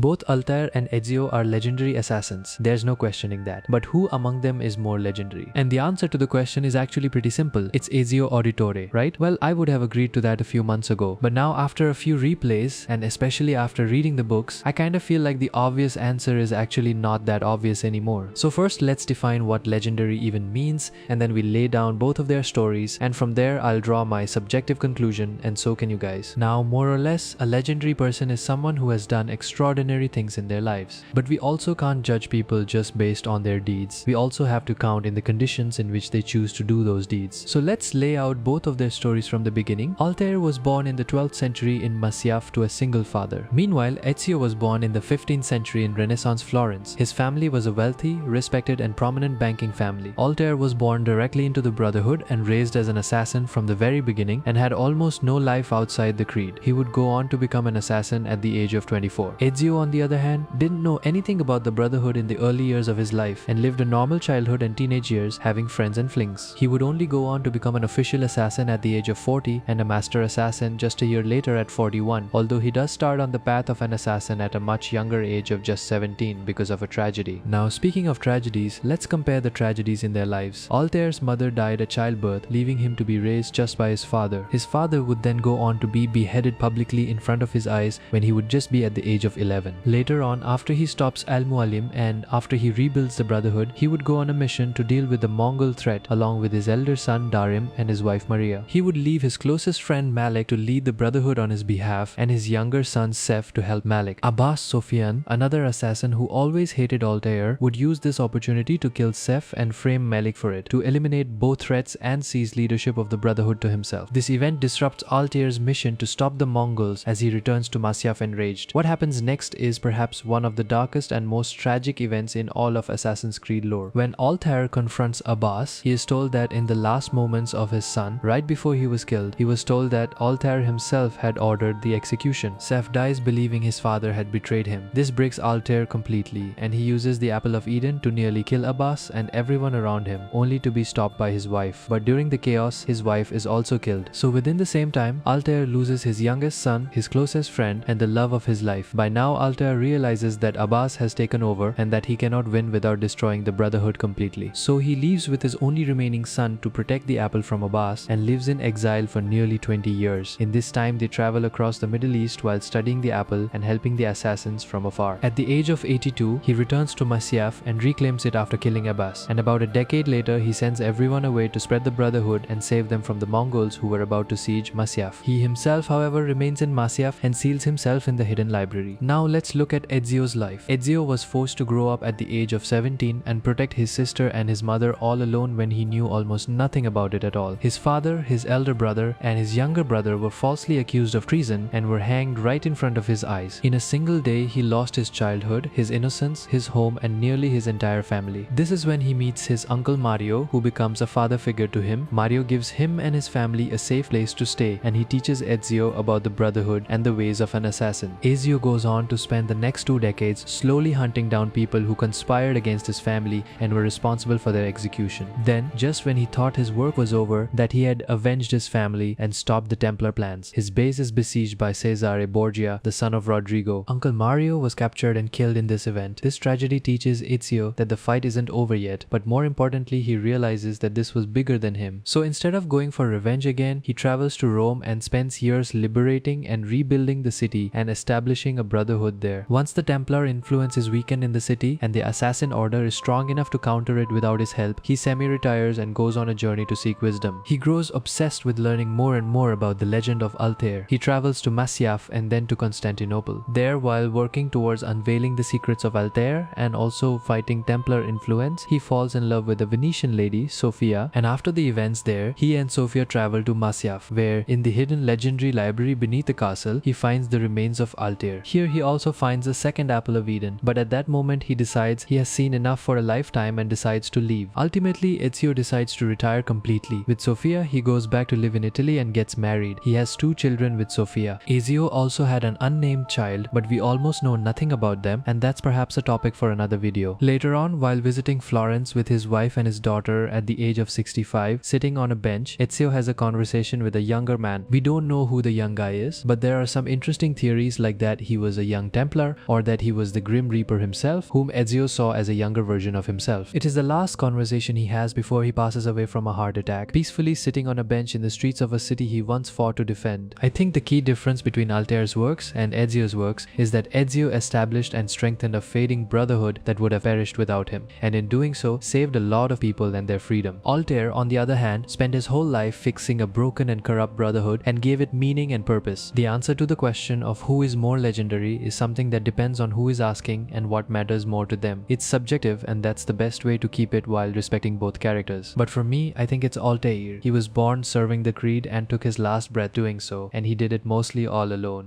Both Altair and Ezio are legendary assassins, there's no questioning that. But who among them is more legendary? And the answer to the question is actually pretty simple. It's Ezio Auditore, right? Well, I would have agreed to that a few months ago. But now after a few replays, and especially after reading the books, I kind of feel like the obvious answer is actually not that obvious anymore. So first let's define what legendary even means, and then we lay down both of their stories, and from there I'll draw my subjective conclusion, and so can you guys. Now, more or less, a legendary person is someone who has done extraordinary things in their lives. But we also can't judge people just based on their deeds. We also have to count in the conditions in which they choose to do those deeds. So let's lay out both of their stories from the beginning. Altair was born in the 12th century in Masyaf to a single father. Meanwhile, Ezio was born in the 15th century in Renaissance Florence. His family was a wealthy, respected and prominent banking family. Altair was born directly into the Brotherhood and raised as an assassin from the very beginning, and had almost no life outside the creed. He would go on to become an assassin at the age of 24. Ezio, on the other hand, didn't know anything about the Brotherhood in the early years of his life and lived a normal childhood and teenage years, having friends and flings. He would only go on to become an official assassin at the age of 40 and a master assassin just a year later at 41, although he does start on the path of an assassin at a much younger age of just 17 because of a tragedy. Now, speaking of tragedies, let's compare the tragedies in their lives. Altair's mother died at childbirth, leaving him to be raised just by his father. His father would then go on to be beheaded publicly in front of his eyes when he would just be at the age of 11. Later on, after he stops Al-Mualim and after he rebuilds the Brotherhood, he would go on a mission to deal with the Mongol threat along with his elder son Darim and his wife Maria. He would leave his closest friend Malik to lead the Brotherhood on his behalf and his younger son Sef to help Malik. Abbas Sofyan, another assassin who always hated Altair, would use this opportunity to kill Sef and frame Malik for it, to eliminate both threats and seize leadership of the Brotherhood to himself. This event disrupts Altair's mission to stop the Mongols as he returns to Masyaf enraged. What happens next is perhaps one of the darkest and most tragic events in all of Assassin's Creed lore. When Altair confronts Abbas, he is told that in the last moments of his son, right before he was killed, he was told that Altair himself had ordered the execution. Sef dies believing his father had betrayed him. This breaks Altair completely, and he uses the Apple of Eden to nearly kill Abbas and everyone around him, only to be stopped by his wife. But during the chaos, his wife is also killed. So within the same time, Altair loses his youngest son, his closest friend, and the love of his life. By now, Altair realizes that Abbas has taken over and that he cannot win without destroying the Brotherhood completely. So he leaves with his only remaining son to protect the apple from Abbas and lives in exile for nearly 20 years. In this time, they travel across the Middle East while studying the apple and helping the assassins from afar. At the age of 82, he returns to Masyaf and reclaims it after killing Abbas. And about a decade later, he sends everyone away to spread the Brotherhood and save them from the Mongols who were about to siege Masyaf. He himself, however, remains in Masyaf and seals himself in the hidden library. Now let's look at Ezio's life. Ezio was forced to grow up at the age of 17 and protect his sister and his mother all alone when he knew almost nothing about it at all. His father, his elder brother, and his younger brother were falsely accused of treason and were hanged right in front of his eyes. In a single day, he lost his childhood, his innocence, his home, and nearly his entire family. This is when he meets his uncle Mario, who becomes a father figure to him. Mario gives him and his family a safe place to stay, and he teaches Ezio about the Brotherhood and the ways of an assassin. Ezio goes on to spend the next 2 decades slowly hunting down people who conspired against his family and were responsible for their execution. Then, just when he thought his work was over, that he had avenged his family and stopped the Templar plans, his base is besieged by Cesare Borgia, the son of Rodrigo. Uncle Mario was captured and killed in this event. This tragedy teaches Ezio that the fight isn't over yet, but more importantly, he realizes that this was bigger than him. So instead of going for revenge again, he travels to Rome and spends years liberating and rebuilding the city and establishing a brotherhood there. Once the Templar influence is weakened in the city and the assassin order is strong enough to counter it without his help, he semi-retires and goes on a journey to seek wisdom. He grows obsessed with learning more and more about the legend of Altair. He travels to Masyaf and then to Constantinople. There, while working towards unveiling the secrets of Altair and also fighting Templar influence, he falls in love with a Venetian lady, Sofia, and after the events there, he and Sofia travel to Masyaf, where in the hidden legendary library beneath the castle, he finds the remains of Altair. Here he also finds the second apple of Eden, but at that moment he decides he has seen enough for a lifetime and decides to leave. Ultimately, Ezio decides to retire completely. With Sofia, he goes back to live in Italy and gets married. He has 2 children with Sofia. Ezio also had an unnamed child, but we almost know nothing about them, and that's perhaps a topic for another video. Later on, while visiting Florence with his wife and his daughter at the age of 65, sitting on a bench, Ezio has a conversation with a younger man. We don't know who the young guy is, but there are some interesting theories like that he was a young Templar, or that he was the Grim Reaper himself, whom Ezio saw as a younger version of himself. It is the last conversation he has before he passes away from a heart attack, peacefully sitting on a bench in the streets of a city he once fought to defend. I think the key difference between Altair's works and Ezio's works is that Ezio established and strengthened a fading brotherhood that would have perished without him, and in doing so saved a lot of people and their freedom. Altair, on the other hand, spent his whole life fixing a broken and corrupt brotherhood and gave it meaning and purpose. The answer to the question of who is more legendary is something that depends on who is asking and what matters more to them. It's subjective, and that's the best way to keep it while respecting both characters. But for me, I think it's Altair. He was born serving the creed and took his last breath doing so, and he did it mostly all alone.